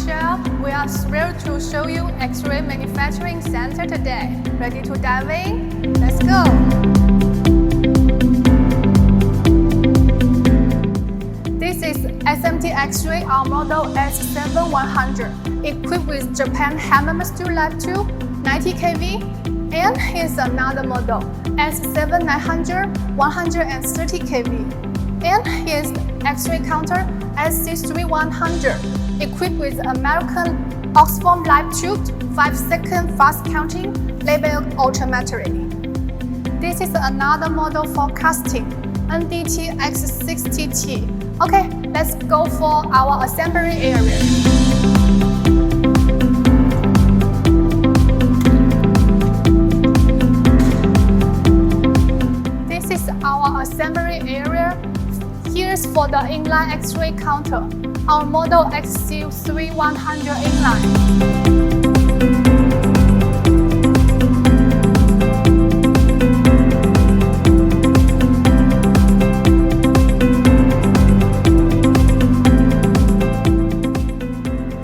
Michelle. We are thrilled to show you X-ray Manufacturing Center today. Ready to dive in? Let's go! This is SMT X-ray our model S7100, equipped with Japan Hammer Steel Lab tube, 90 kV, and here's another model S7900, 130 kV. And here's X-ray counter SC3100, equipped with American Oxford Live Tube, 5-second fast counting, labeled automatically. This is another model for casting, NDT X60T. Okay, let's go for our assembly area. This is our assembly area. Here's for the inline X-ray counter, our model XC3100 inline.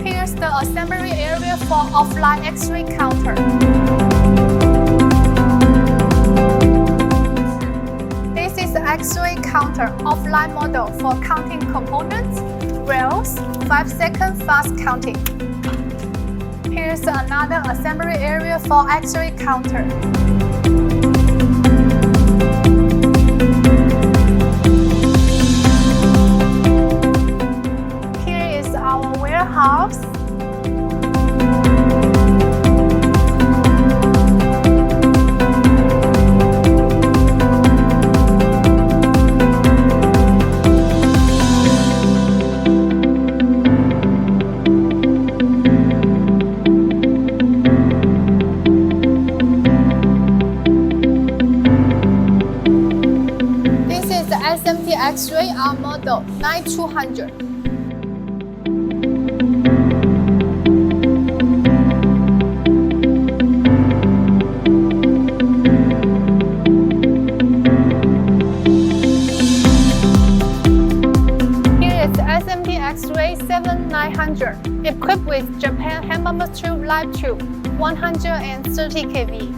Here's the assembly area for offline X-ray counter. X-ray counter offline model for counting components, rails, 5-second fast counting. Here's another assembly area for X-ray counter. Here is our warehouse. SMT X-ray our model 9200. Here is SMT X-ray 7900, equipped with Japan Hammer Steel Live Tube, 130 kV.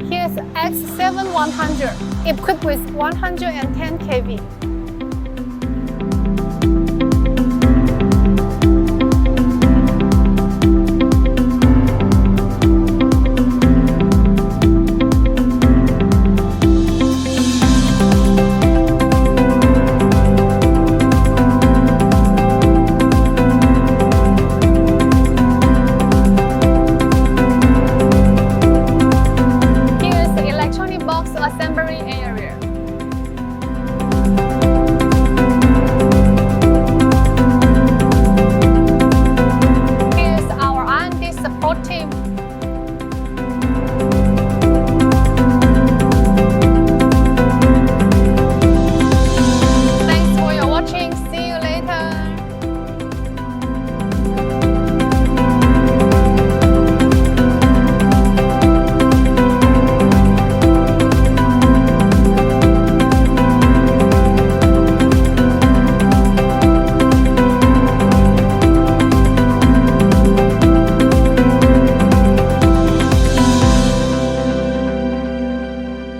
Here's X7100, equipped with 110 kV. Assembly area. Here's our R&D support team